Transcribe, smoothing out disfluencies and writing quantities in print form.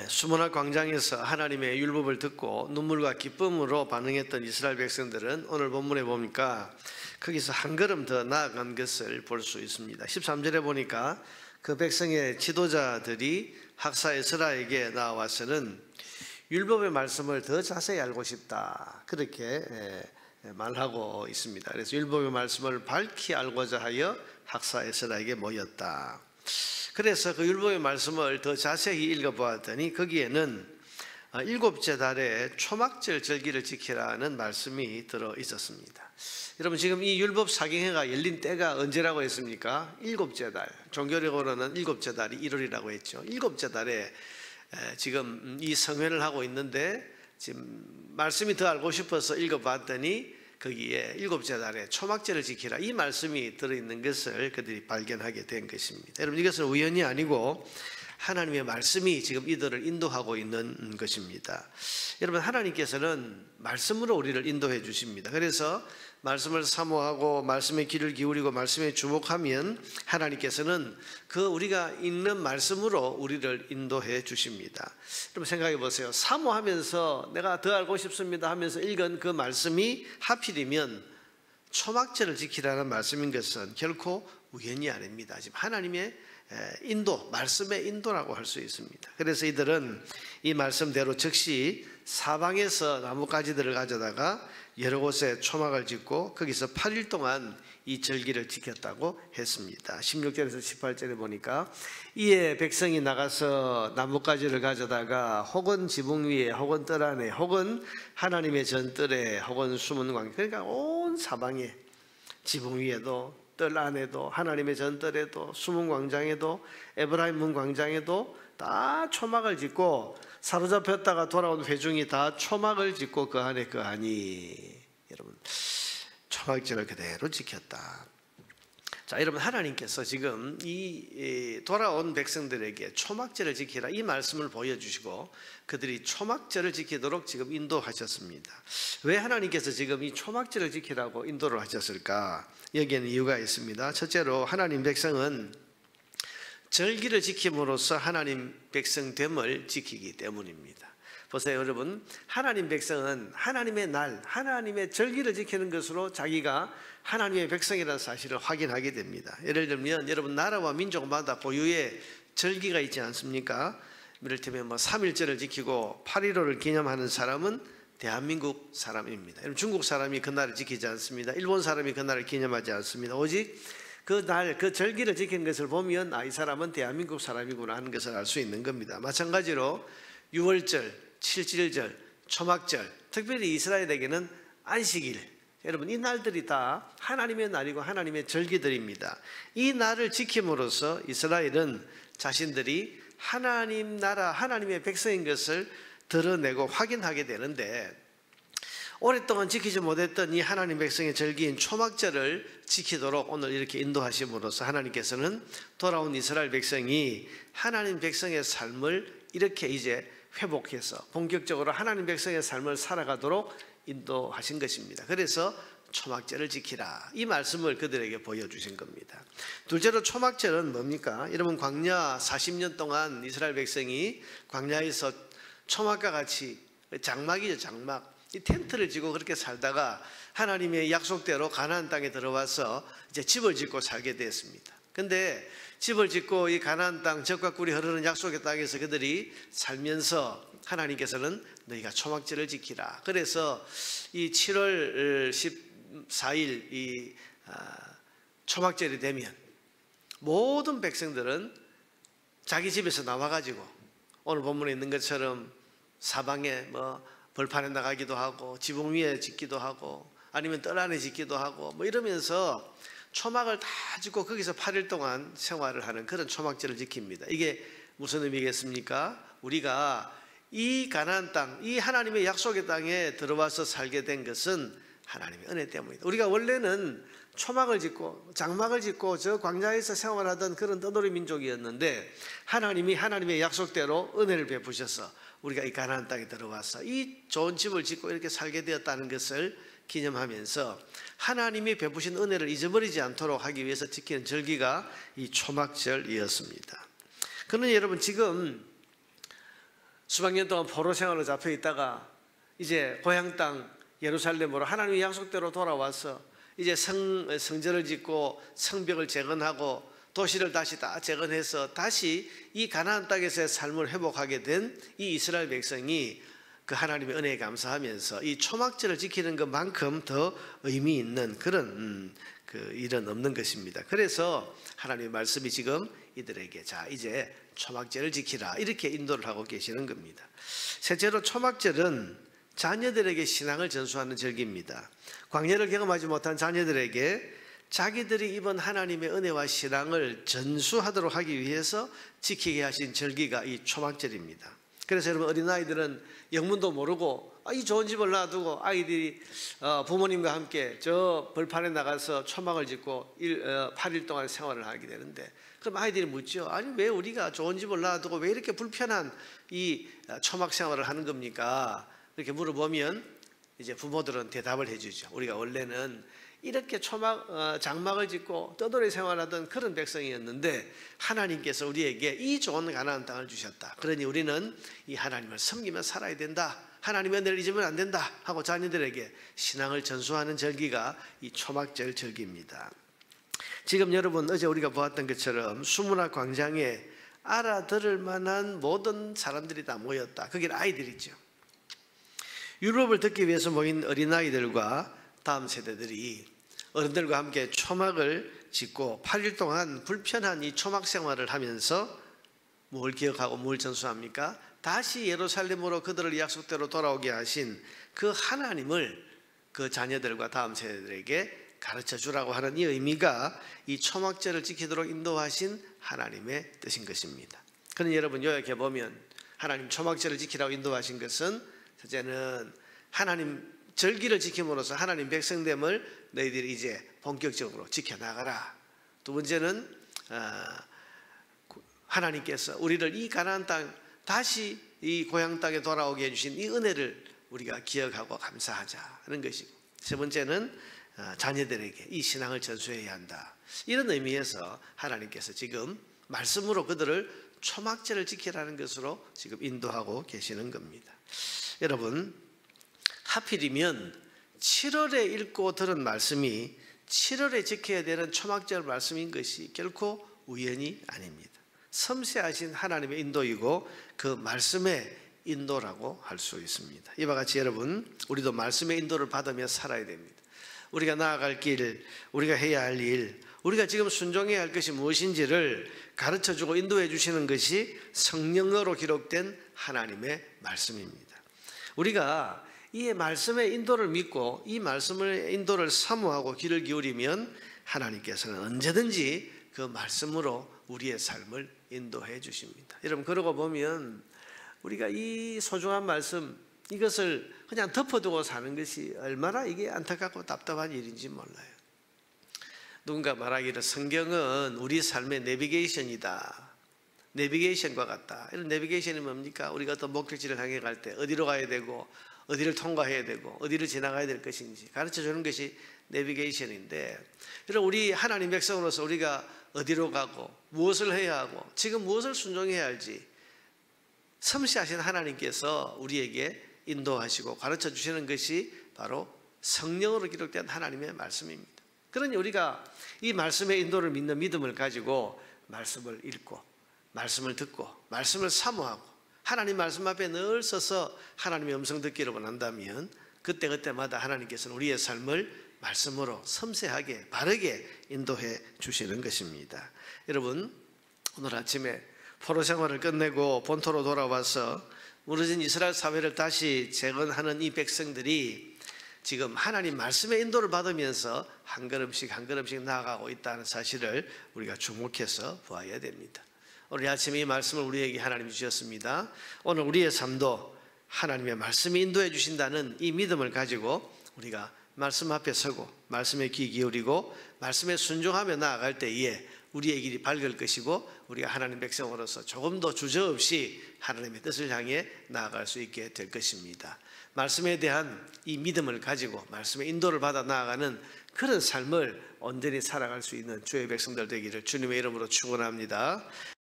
수문학 광장에서 하나님의 율법을 듣고 눈물과 기쁨으로 반응했던 이스라엘 백성들은 오늘 본문에 보니까 거기서 한 걸음 더 나아간 것을 볼 수 있습니다. 13절에 보니까 그 백성의 지도자들이 학사 에스라에게 나와서는 율법의 말씀을 더 자세히 알고 싶다, 그렇게 말하고 있습니다. 그래서 율법의 말씀을 밝히 알고자 하여 학사 에스라에게 모였다. 그래서 그 율법의 말씀을 더 자세히 읽어보았더니 거기에는 일곱째 달에 초막절 절기를 지키라는 말씀이 들어 있었습니다. 여러분, 지금 이 율법 사경회가 열린 때가 언제라고 했습니까? 일곱째 달, 종교적으로는 일곱째 달이 1월이라고 했죠. 일곱째 달에 지금 이 성회를 하고 있는데, 지금 말씀이 더 알고 싶어서 읽어봤더니 거기에 일곱째 달에 초막절을 지키라, 이 말씀이 들어있는 것을 그들이 발견하게 된 것입니다. 여러분, 이것은 우연이 아니고 하나님의 말씀이 지금 이들을 인도하고 있는 것입니다. 여러분, 하나님께서는 말씀으로 우리를 인도해 주십니다. 그래서 말씀을 사모하고 말씀의 귀를 기울이고 말씀에 주목하면 하나님께서는 그 우리가 읽는 말씀으로 우리를 인도해 주십니다. 여러분, 생각해 보세요. 사모하면서 내가 더 알고 싶습니다 하면서 읽은 그 말씀이 하필이면 초막절을 지키라는 말씀인 것은 결코 우연이 아닙니다. 지금 하나님의 인도, 말씀의 인도라고 할 수 있습니다. 그래서 이들은 이 말씀대로 즉시 사방에서 나뭇가지들을 가져다가 여러 곳에 초막을 짓고 거기서 8일 동안 이 절기를 지켰다고 했습니다. 16절에서 18절에 보니까 이에 백성이 나가서 나뭇가지를 가져다가 혹은 지붕 위에 혹은 뜰 안에 혹은 하나님의 전뜰에 혹은 숨은 광, 그러니까 온 사방에, 지붕 위에도 뜰 안에도 하나님의 전뜰에도 숨은 광장에도 에브라임 문 광장에도 다 초막을 짓고, 사로잡혔다가 돌아온 회중이 다 초막을 짓고 그 안에 거하니, 여러분, 초막절을 그대로 지켰다. 자, 여러분, 하나님께서 지금 이 돌아온 백성들에게 초막절을 지키라, 이 말씀을 보여주시고 그들이 초막절을 지키도록 지금 인도하셨습니다. 왜 하나님께서 지금 이 초막절을 지키라고 인도를 하셨을까? 여기에는 이유가 있습니다. 첫째로, 하나님 백성은 절기를 지킴으로써 하나님 백성됨을 지키기 때문입니다. 보세요, 여러분, 하나님 백성은 하나님의 날, 하나님의 절기를 지키는 것으로 자기가 하나님의 백성이라는 사실을 확인하게 됩니다. 예를 들면 여러분, 나라와 민족마다 고유의 절기가 있지 않습니까? 이를테면 3.1절을 지키고 8.15를 기념하는 사람은 대한민국 사람입니다. 여러분, 중국 사람이 그 날을 지키지 않습니다. 일본 사람이 그 날을 기념하지 않습니다. 오직 그 날, 그 절기를 지키는 것을 보면 이 사람은 대한민국 사람이구나 하는 것을 알 수 있는 겁니다. 마찬가지로 6월절, 7.7절, 초막절, 특별히 이스라엘에게는 안식일, 여러분, 이 날들이 다 하나님의 날이고 하나님의 절기들입니다. 이 날을 지킴으로써 이스라엘은 자신들이 하나님 나라, 하나님의 백성인 것을 드러내고 확인하게 되는데, 오랫동안 지키지 못했던 이 하나님 백성의 절기인 초막절을 지키도록 오늘 이렇게 인도하심으로써 하나님께서는 돌아온 이스라엘 백성이 하나님 백성의 삶을 이렇게 이제 회복해서 본격적으로 하나님 백성의 삶을 살아가도록 인도하신 것입니다. 그래서 초막절을 지키라, 이 말씀을 그들에게 보여주신 겁니다. 둘째로, 초막절은 뭡니까? 여러분, 광야 40년 동안 이스라엘 백성이 광야에서 초막과 같이, 장막이죠, 장막, 이 텐트를 지고 그렇게 살다가 하나님의 약속대로 가나안 땅에 들어와서 이제 집을 짓고 살게 되었습니다. 근데 집을 짓고 이 가나안 땅, 젖과 꿀이 흐르는 약속의 땅에서 그들이 살면서 하나님께서는 너희가 초막절을 지키라. 그래서 이 7월 14일 이 초막절이 되면 모든 백성들은 자기 집에서 나와가지고 오늘 본문에 있는 것처럼 사방에 벌판에 나가기도 하고 지붕 위에 짓기도 하고 아니면 뜰 안에 짓기도 하고 이러면서 초막을 다 짓고 거기서 8일 동안 생활을 하는 그런 초막절을 지킵니다. 이게 무슨 의미겠습니까? 우리가 이 가나안 땅, 이 하나님의 약속의 땅에 들어와서 살게 된 것은 하나님의 은혜 때문이다. 우리가 원래는 초막을 짓고 장막을 짓고 저 광야에서 생활하던 그런 떠돌이 민족이었는데, 하나님이 하나님의 약속대로 은혜를 베푸셔서 우리가 이 가나안 땅에 들어와서 이 좋은 집을 짓고 이렇게 살게 되었다는 것을 기념하면서 하나님이 베푸신 은혜를 잊어버리지 않도록 하기 위해서 지키는 절기가 이 초막절이었습니다. 그러나 여러분, 지금 수백 년 동안 포로 생활로 잡혀 있다가 이제 고향 땅 예루살렘으로 하나님의 약속대로 돌아와서 이제 성전을 짓고 성벽을 재건하고 도시를 다시 다 재건해서 다시 이 가나안 땅에서의 삶을 회복하게 된 이 이스라엘 백성이 그 하나님의 은혜에 감사하면서 이 초막절을 지키는 것만큼 더 의미 있는 그런 그 일은 없는 것입니다. 그래서 하나님의 말씀이 지금 이들에게 자 이제 초막절을 지키라 이렇게 인도를 하고 계시는 겁니다. 셋째로 초막절은 자녀들에게 신앙을 전수하는 절기입니다. 광야를 경험하지 못한 자녀들에게 자기들이 입은 하나님의 은혜와 신앙을 전수하도록 하기 위해서 지키게 하신 절기가 이 초막절입니다. 그래서 여러분 어린아이들은 영문도 모르고 이 좋은 집을 놔두고 아이들이 부모님과 함께 저 벌판에 나가서 초막을 짓고 8일 동안 생활을 하게 되는데 그럼 아이들이 묻죠. 아니 왜 우리가 좋은 집을 놔두고 왜 이렇게 불편한 이 초막 생활을 하는 겁니까? 이렇게 물어보면 이제 부모들은 대답을 해주죠. 우리가 원래는 이렇게 장막을 짓고 떠돌이 생활하던 그런 백성이었는데 하나님께서 우리에게 이 좋은 가나안 땅을 주셨다. 그러니 우리는 이 하나님을 섬기며 살아야 된다. 하나님의 은혜를 잊으면 안 된다 하고 자녀들에게 신앙을 전수하는 절기가 이 초막절 절기입니다. 지금 여러분 어제 우리가 보았던 것처럼 수문학 광장에 알아들을 만한 모든 사람들이 다 모였다. 그게 아이들이죠. 율법을 듣기 위해서 모인 어린아이들과 다음 세대들이 어른들과 함께 초막을 짓고 8일 동안 불편한 이 초막 생활을 하면서 뭘 기억하고 뭘 전수합니까? 다시 예루살렘으로 그들을 약속대로 돌아오게 하신 그 하나님을 그 자녀들과 다음 세대들에게 가르쳐 주라고 하는 이 의미가 이 초막절을 지키도록 인도하신 하나님의 뜻인 것입니다. 그러니 여러분 요약해 보면 하나님 초막절을 지키라고 인도하신 것은 첫째는 하나님 절기를 지킴으로써 하나님 백성됨을 너희들이 이제 본격적으로 지켜나가라. 두 번째는 하나님께서 우리를 이 가나안 땅 다시 이 고향 땅에 돌아오게 해주신 이 은혜를 우리가 기억하고 감사하자 하는 것이고, 세 번째는 자녀들에게 이 신앙을 전수해야 한다. 이런 의미에서 하나님께서 지금 말씀으로 그들을 초막절을 지키라는 것으로 지금 인도하고 계시는 겁니다. 여러분 하필이면 7월에 읽고 들은 말씀이 7월에 지켜야 되는 초막절 말씀인 것이 결코 우연이 아닙니다. 섬세하신 하나님의 인도이고 그 말씀의 인도라고 할 수 있습니다. 이와 같이 여러분 우리도 말씀의 인도를 받으며 살아야 됩니다. 우리가 나아갈 길, 우리가 해야 할 일, 우리가 지금 순종해야 할 것이 무엇인지를 가르쳐주고 인도해 주시는 것이 성령으로 기록된 하나님의 말씀입니다. 우리가 이 말씀의 인도를 믿고 이 말씀의 인도를 사모하고 귀를 기울이면 하나님께서는 언제든지 그 말씀으로 우리의 삶을 인도해 주십니다. 여러분 그러고 보면 우리가 이 소중한 말씀 이것을 그냥 덮어두고 사는 것이 얼마나 이게 안타깝고 답답한 일인지 몰라요. 누군가 말하기를 성경은 우리 삶의 내비게이션이다. 내비게이션과 같다. 이런 내비게이션이 뭡니까? 우리가 어떤 목적지를 향해 갈 때 어디로 가야 되고 어디를 통과해야 되고 어디를 지나가야 될 것인지 가르쳐주는 것이 내비게이션인데, 여러분 우리 하나님 백성으로서 우리가 어디로 가고 무엇을 해야 하고 지금 무엇을 순종해야 할지 섬세하신 하나님께서 우리에게 인도하시고 가르쳐 주시는 것이 바로 성령으로 기록된 하나님의 말씀입니다. 그러니 우리가 이 말씀의 인도를 믿는 믿음을 가지고 말씀을 읽고 말씀을 듣고 말씀을 사모하고 하나님 말씀 앞에 늘 서서 하나님의 음성 듣기를 원한다면 그때그때마다 하나님께서는 우리의 삶을 말씀으로 섬세하게 바르게 인도해 주시는 것입니다. 여러분 오늘 아침에 포로 생활을 끝내고 본토로 돌아와서 무너진 이스라엘 사회를 다시 재건하는 이 백성들이 지금 하나님 말씀의 인도를 받으면서 한 걸음씩 한 걸음씩 나아가고 있다는 사실을 우리가 주목해서 보아야 됩니다. 오늘 아침에 이 말씀을 우리에게 하나님이 주셨습니다. 오늘 우리의 삶도 하나님의 말씀이 인도해 주신다는 이 믿음을 가지고 우리가 말씀 앞에 서고 말씀에 귀 기울이고 말씀에 순종하며 나아갈 때에 우리의 길이 밝을 것이고 우리가 하나님 백성으로서 조금도 주저없이 하나님의 뜻을 향해 나아갈 수 있게 될 것입니다. 말씀에 대한 이 믿음을 가지고 말씀의 인도를 받아 나아가는 그런 삶을 온전히 살아갈 수 있는 주의 백성들 되기를 주님의 이름으로 축원합니다.